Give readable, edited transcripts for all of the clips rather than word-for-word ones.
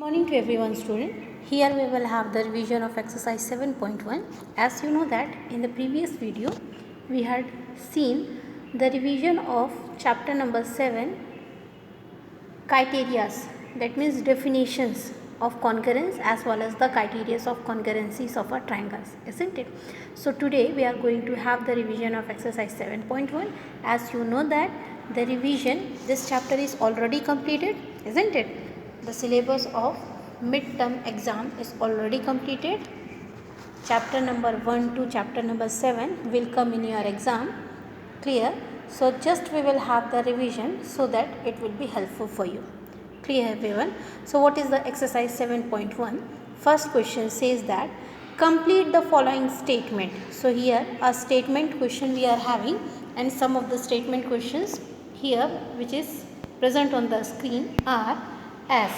Morning to everyone, student. Here we will have the revision of exercise 7.1. As you know that in the previous video we had seen the revision of chapter number 7, criterias, that means definitions of concurrence as well as the criteria of concurrencies of a triangles, isn't it? So today we are going to have the revision of exercise 7.1. As you know that the revision, this chapter is already completed, isn't it? The syllabus of midterm exam is already completed. Chapter number 1 to chapter number 7 will come in your exam. Clear? So just we will have the revision so that it will be helpful for you. Clear everyone? So what is the exercise 7.1? First question says that complete the following statement. So here a statement question we are having, and some of the statement questions here which is present on the screen are as.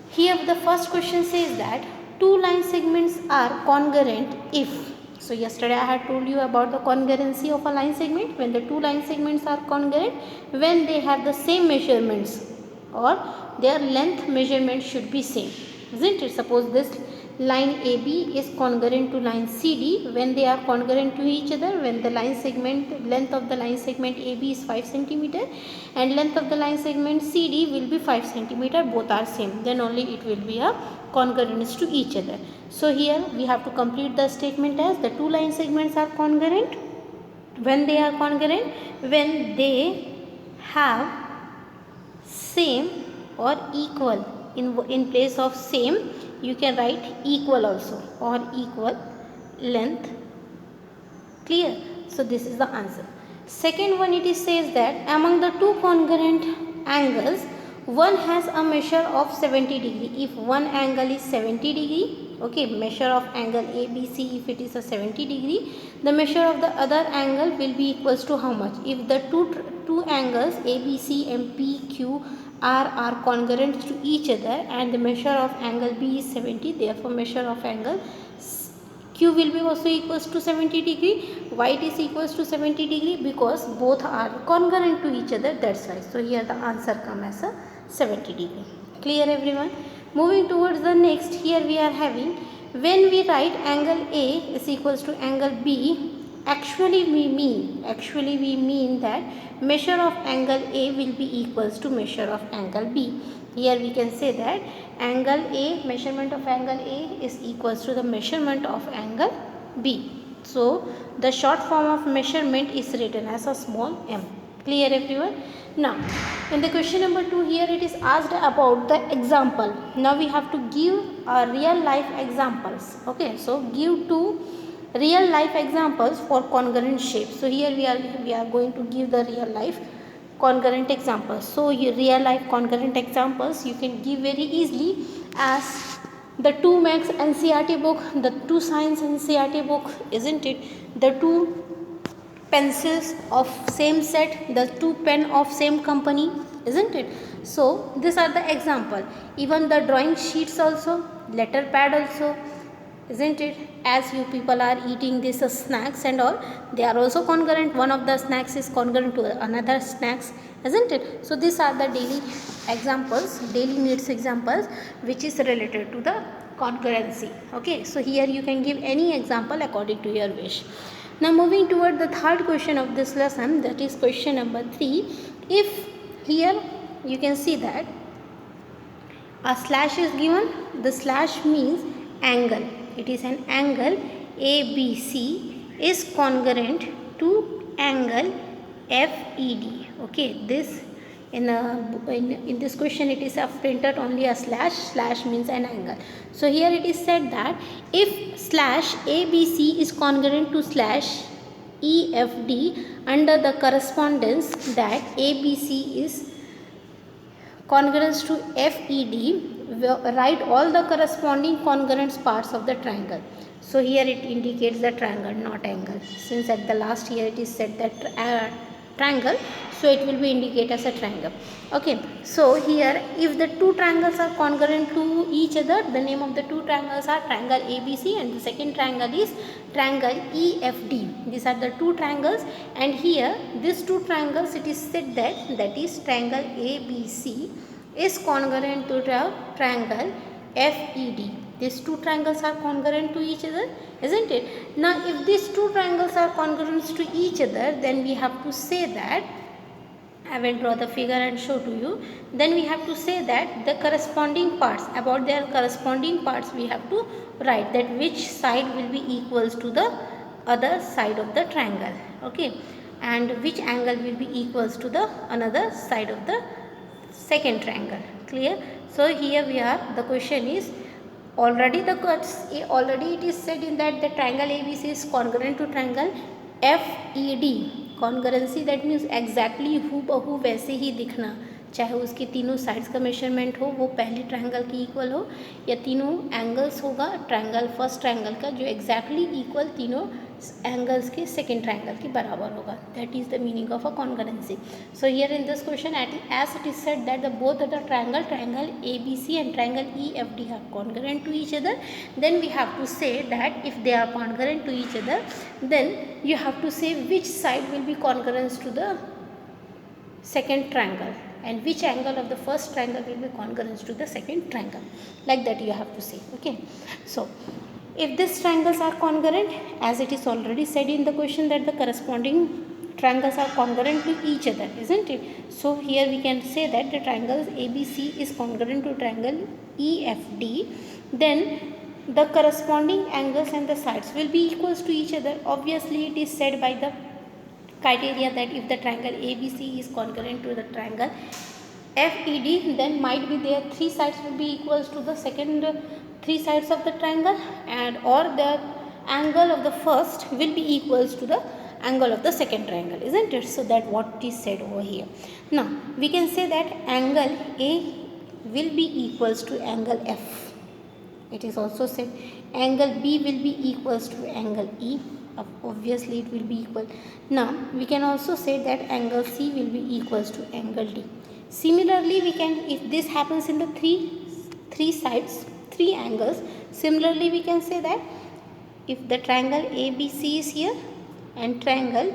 Here the first question says that two line segments are congruent if. So yesterday I had told you about the congruency of a line segment, when the two line segments are congruent, when they have the same measurements or their length measurement should be same, isn't it? Suppose this line AB is congruent to line CD when they are congruent to each other, when the line segment, length of the line segment AB is 5 cm and length of the line segment CD will be 5 cm, both are same, then only it will be a congruence to each other. So here we have to complete the statement as the two line segments are congruent. When they are congruent, when they have same or equal, in place of same you can write equal also, or equal length. Clear? So this is the answer. Second one, it is says that among the two congruent angles, one has a measure of 70 degree. If one angle is 70 degree, okay, measure of angle ABC, if it is a 70 degree, the measure of the other angle will be equals to how much? If the two angles ABC and PQ are congruent to each other and the measure of angle B is 70, therefore measure of angle Q will be also equals to 70 degree. Why it is equals to 70 degree? Because both are congruent to each other, that's why. So here the answer comes as a 70 degree. Clear everyone? Moving towards the next, here we are having, when we write angle A is equals to angle B, actually we mean that measure of angle A will be equals to measure of angle B. Here we can say that angle A, measurement of angle A is equals to the measurement of angle B. So the short form of measurement is written as a small m. Clear everyone? Now in the question number 2, here it is asked about the example. Now we have to give real life examples. Okay, so give two real life examples for congruent shapes. So here we are going to give the real life congruent examples. So real life congruent examples you can give very easily as the two Maths NCERT book, the two Science NCERT book, isn't it? The two pencils of same set, the two pen of same company, isn't it? So these are the example. Even the drawing sheets also, letter pad also, isn't it? As you people are eating these snacks and all, they are also congruent. One of the snacks is congruent to another snacks, isn't it? So these are the daily examples, daily needs examples which is related to the congruency. Okay, so here you can give any example according to your wish. Now moving toward the third question of this lesson, that is question number 3. If here you can see that a slash is given, the slash means angle. It is an angle ABC is congruent to angle FED. Okay, this in this question it is printed only a slash. Slash means an angle. So here it is said that if slash ABC is congruent to slash EFD under the correspondence that ABC is congruence to FED, write all the corresponding congruent parts of the triangle. So here it indicates the triangle, not angle. Since at the last here it is said that triangle, so it will be indicated as a triangle. Okay, so here if the two triangles are congruent to each other, the name of the two triangles are triangle ABC and the second triangle is triangle EFD. These are the two triangles, and here these two triangles it is said that is triangle ABC is congruent to the triangle FED. These two triangles are congruent to each other, isn't it? Now, if these two triangles are congruent to each other, then we have to say that, I will draw the figure and show to you. Then we have to say that the corresponding parts, about their corresponding parts, we have to write that which side will be equals to the other side of the triangle, okay, and which angle will be equals to the another side of the second triangle. Clear? So here we are. The question is already it is said in that the triangle ABC is congruent to triangle FED. कॉन्ग्रेंसी that means exactly हूबहू वैसे ही दिखना, चाहे उसकी तीनों sides का measurement हो वो पहले ट्रायंगल की इक्वल हो, या तीनों एंगल्स होगा ट्रायंगल फर्स्ट ट्रायंगल का जो एग्जैक्टली इक्वल तीनों एंगल्स के सेकेंड ट्रायंगल के बराबर होगा. That is the meaning of a congruency. So here in this question as it is said that the both the triangle ABC and triangle EFD are congruent to each other, then we have to say that if they are congruent to each other, then you have to say which side will be congruent to the second triangle and which angle of the first triangle will be congruent to the second triangle. Like that you have to say. Okay. So if these triangles are congruent, as it is already said in the question that the corresponding triangles are congruent to each other, isn't it? So here we can say that the triangle ABC is congruent to triangle EFD, then the corresponding angles and the sides will be equals to each other. Obviously it is said by the criteria that if the triangle ABC is congruent to the triangle FED, then might be their three sides will be equals to the second three sides of the triangle, and or the angle of the first will be equals to the angle of the second triangle, isn't it? So that what is said over here. Now we can say that angle A will be equals to angle F. It is also said angle B will be equals to angle E. Obviously it will be equal. Now we can also say that angle C will be equals to angle D. Similarly we can, if this happens in the three sides, three angles, similarly we can say that if the triangle ABC is here and triangle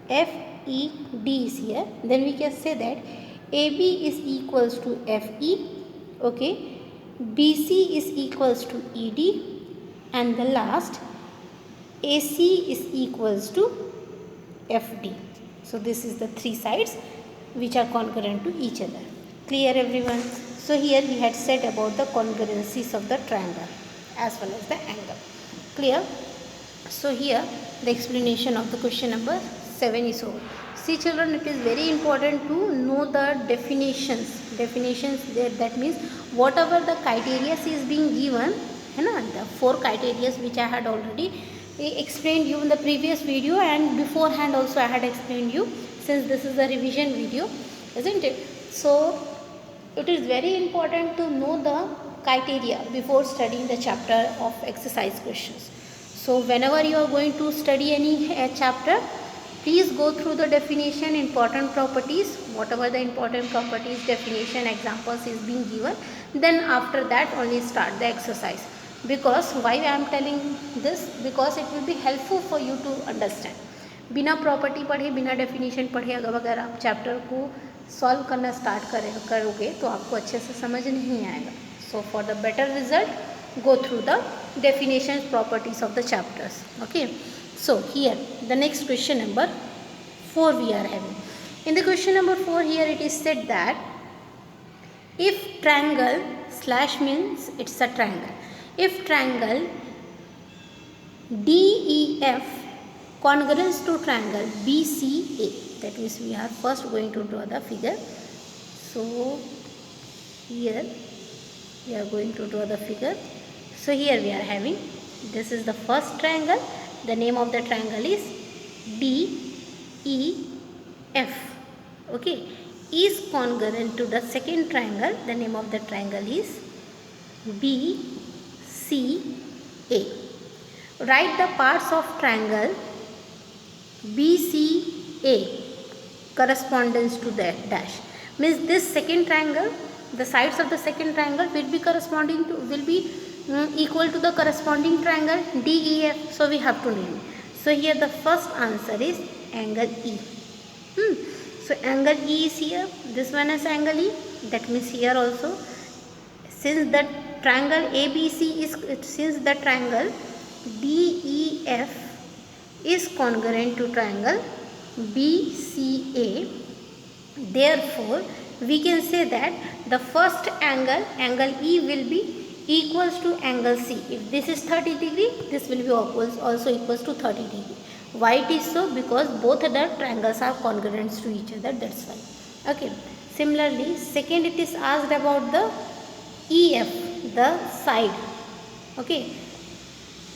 FED is here, then we can say that AB is equals to FE, okay, BC is equals to ED, and the last AC is equals to FD. So this is the three sides which are congruent to each other. Clear everyone? So here we had said about the congruencies of the triangle as well as the angle. Clear? So here the explanation of the question number 7 is over. See children, it is very important to know the definitions. That means whatever the criteria is being given, the four criteria which I had already explained you in the previous video, and beforehand also I had explained you, since this is a revision video, isn't it? So it is very important to know the criteria before studying the chapter of exercise questions. So whenever you are going to study any chapter, please go through the definition, important properties, whatever the important properties, definition, examples is being given, then after that only start the exercise. Because why I am telling this, because it will be helpful for you to understand. बिना property पढ़े, बिना definition पढ़े अगर आप chapter को solve करना start करोगे तो आपको अच्छे से समझ नहीं आएगा. So for the better result go through the definitions, properties of the chapters. Okay. So here the next question number 4 we are having. In the question number 4 here it is said that if triangle slash means it's a triangle. If triangle DEF congruent to triangle BCA, that means we are first going to draw the figure. So here we are going to draw the figure. So here we are having, this is the first triangle, the name of the triangle is DEF, okay, is congruent to the second triangle, the name of the triangle is BCA. Write the parts of triangle BCA correspondence to that dash. Means this second triangle, the sides of the second triangle will be corresponding to, will be equal to the corresponding triangle DEF. So we have to name it. So here the first answer is angle E. So angle E is here, this one is angle E, that means here also, since the triangle ABC is, since the triangle DEF is congruent to triangle BCA, therefore we can say that the first angle, angle E, will be equals to angle C. If this is 30 degree, this will be also equals to 30 degree. Why it is so? Because both the triangles are congruent to each other, that's why. Okay. Similarly, second it is asked about the EF, the side. Okay.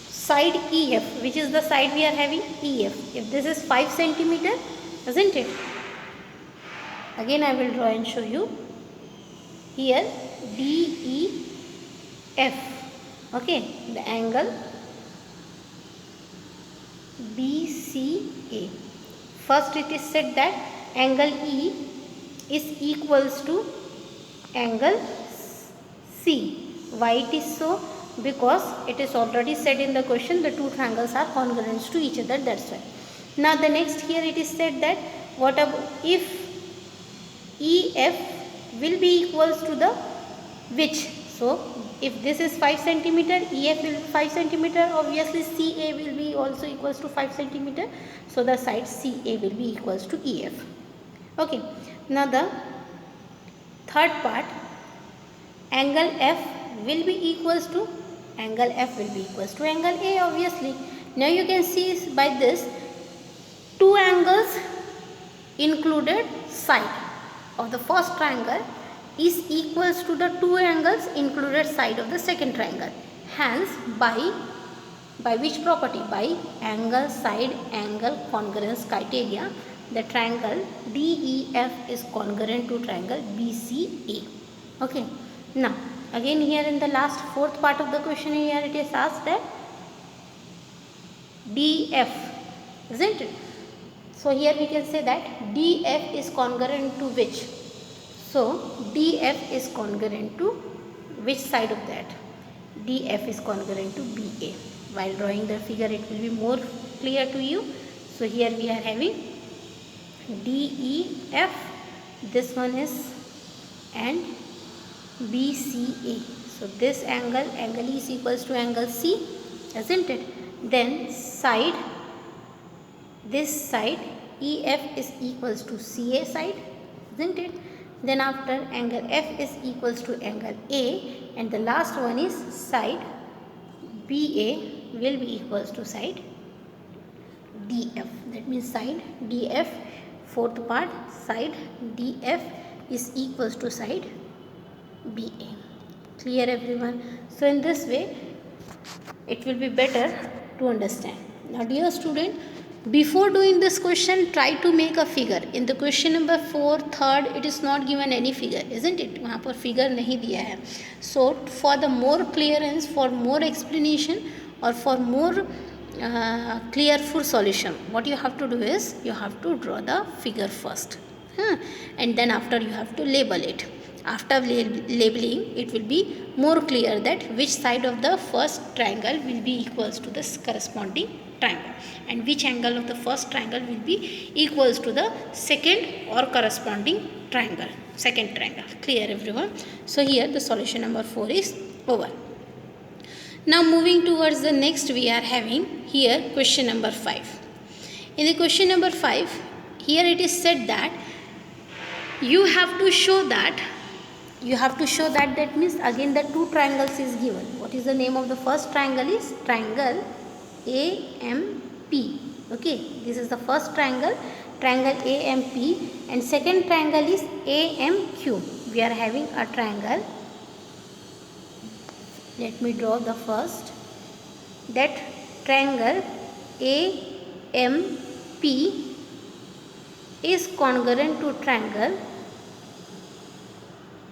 Side EF, which is the side we are having? EF. If this is 5 centimeter, isn't it? Again I will draw and show you. Here DEF, okay, the angle BCA. First it is said that angle E is equals to angle C. Why it is so? Because it is already said in the question, the two triangles are congruent to each other, that's why. Now the next here it is said that what about if EF will be equals to the which? So if this is 5 centimeter, EF will be 5 centimeter, obviously CA will be also equals to 5 centimeter. So the side CA will be equals to EF. Okay. Now the third part, angle F will be equals to, angle F will be equals to angle A, obviously. Now you can see by this, two angles included side of the first triangle is equals to the two angles included side of the second triangle. Hence, by which property? By angle side angle congruence criteria, the triangle DEF is congruent to triangle BCA. Okay. Now, again here in the last fourth part of the question, here it is asked that DF, isn't it? So here we can say that DF is congruent to which? So DF is congruent to which side of that? DF is congruent to BA. While drawing the figure it will be more clear to you. So here we are having DEF, this one is, and BCA. So this angle, angle E is equals to angle C, isn't it? Then side, this side EF is equals to CA side, isn't it? Then after, angle F is equals to angle A, and the last one is side BA will be equals to side DF. That means side DF, fourth part, side DF is equals to side BA. Clear everyone? So in this way it will be better to understand. Now dear student, before doing this question, try to make a figure. In the question number 4, third, it is not given any figure, isn't it? वहाँ पर figure नहीं दिया है. So for the more clearance, for more explanation, or for more clear full solution, what you have to do is you have to draw the figure first, and then after you have to label it. After labeling, it will be more clear that which side of the first triangle will be equals to the corresponding triangle, and which angle of the first triangle will be equals to the second or corresponding triangle, second triangle. Clear everyone? So here the solution number 4 is over. Now moving towards the next, we are having here question number 5. In the question number 5, here it is said that you have to show that, that means again the two triangles is given. What is the name of the first triangle? Is triangle AMP. Okay, this is the first triangle, triangle AMP, and second triangle is AMQ. We are having a triangle. Let me draw the first. That triangle AMP is congruent to triangle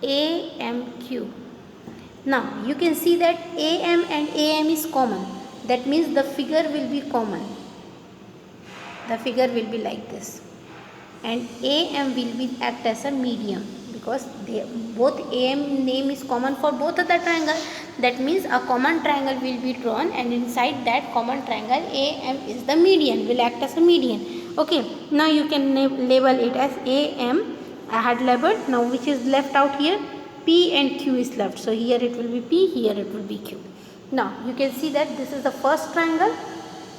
AMQ. Now you can see that AM and AM is common. That means the figure will be common. The figure will be like this, and AM will be act as a medium, because both AM name is common for both of the triangle. That means a common triangle will be drawn, and inside that common triangle AM is the median, will act as a median. Okay, now you can label it as AM I had labeled. Now which is left out here? P and Q is left. So here it will be P, here it will be Q. Now you can see that this is the first triangle,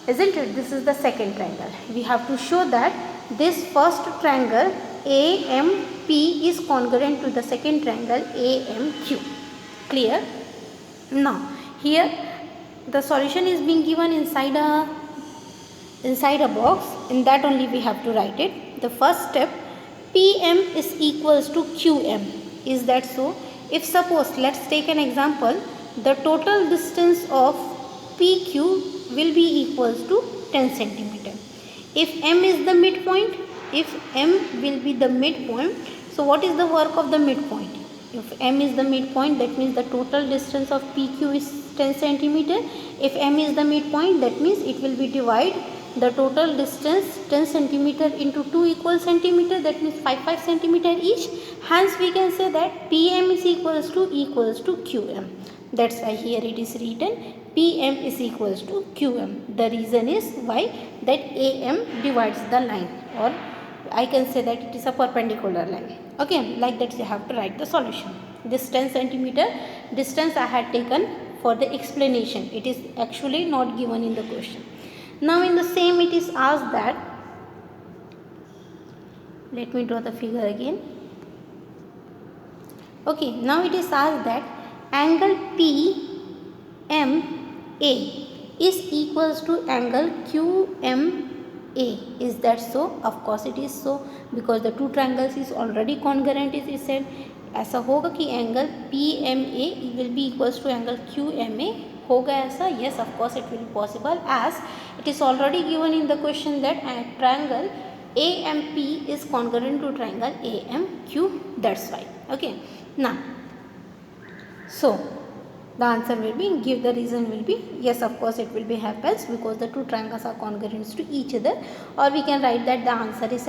isn't it? This is the second triangle. We have to show that this first triangle AMP is congruent to the second triangle AMQ. Clear? Now here the solution is being given inside a box. In that only we have to write it. The first step, PM is equals to QM. Is that so? If suppose, let's take an example, the total distance of PQ will be equals to 10 centimeter. If M is the midpoint, if M will be the midpoint, so what is the work of the midpoint? If M is the midpoint, that means the total distance of PQ is 10 centimeter. If M is the midpoint, that means it will be divide the total distance 10 centimeter into 2 equal centimeter, that means 5 centimeter each. Hence we can say that PM is equals to QM. That's why here it is written PM is equals to QM. The reason is why that AM divides the line, or I can say that it is a perpendicular line. Okay, like that you have to write the solution. This 10 centimeter distance I had taken for the explanation. It is actually not given in the question. Now in the same it is asked that, let me draw the figure again. Okay, now it is asked that angle PMA is equals to angle QMA. Is that so? Of course it is so, because the two triangles is already congruent. Is said ऐसा होगा कि angle PMA will be equals to angle QMA. होगा ऐसा? Yes, of course it will be possible, as it is already given in the question that a triangle AMP is congruent to triangle AMQ. That's why. Okay. Now, so the answer will be, give the reason will be, yes, of course it will be happens because the two triangles are congruent to each other, or we can write that the answer is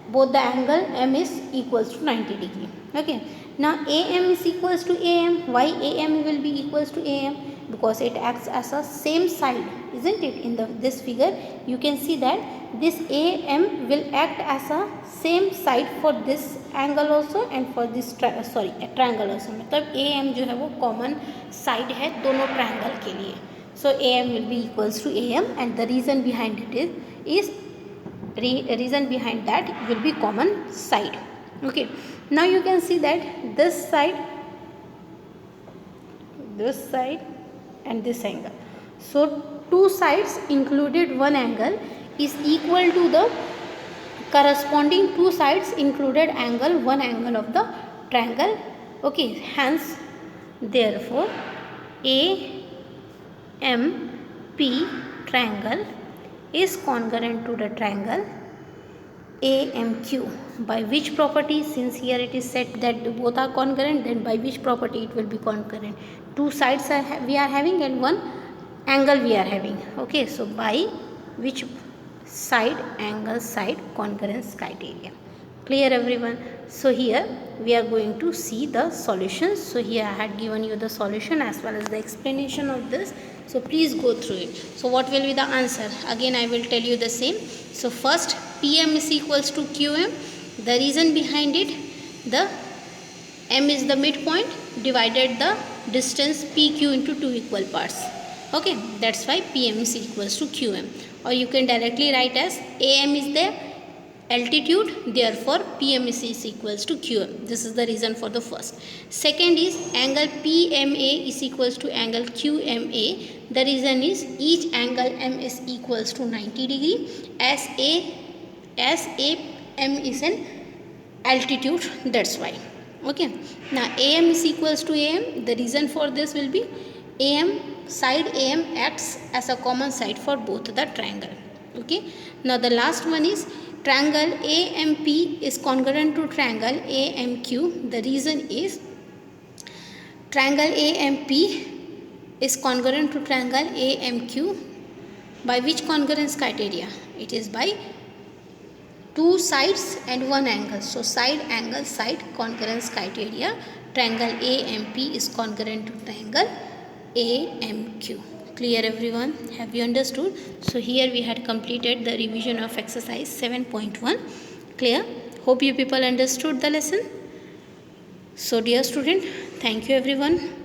both the angle M is equals to 90 degree. Okay. Now AM is equals to AM. Why AM will be equals to AM? Because it acts as a same side, isn't it? In this figure you can see that this AM will act as a same side for this angle also and for this triangle also. मतलब AM जो है वो common side है दोनों triangle के लिए. So AM will be equals to AM, and the reason behind it is reason behind that will be common side. Okay. Now you can see that this side and this angle. So two sides included one angle is equal to the corresponding two sides included angle, one angle of the triangle. Okay, hence therefore AMP triangle is congruent to the triangle AMQ. By which property? Since here it is said that both are congruent, then by which property it will be congruent? Two sides we are having and one angle we are having. Okay, so by which side? Angle side congruence criteria. Clear everyone? So here we are going to see the solutions. So here I had given you the solution as well as the explanation of this. So please go through it. So what will be the answer? Again I will tell you the same. So first, PM is equals to QM. The reason behind it, the M is the midpoint, divided the distance PQ into two equal parts. Okay, that's why PM is equals to QM. Or you can directly write as AM is the altitude, therefore PM is equals to QM. This is the reason for the first. Second is angle PMA is equals to angle QMA. The reason is each angle M is equals to 90 degree as AM is an altitude, that's why. Okay. Now AM is equals to AM. The reason for this will be side AM acts as a common side for both the triangle. Okay. Now the last one is triangle AMP is congruent to triangle AMQ. The reason is triangle AMP is congruent to triangle AMQ. By which congruence criteria? It is by two sides and one angle. So side, angle, side congruence criteria. Triangle AMP is congruent to triangle AMQ. Clear everyone? Have you understood? So here we had completed the revision of exercise 7.1. Clear? Hope you people understood the lesson. So dear student, thank you everyone.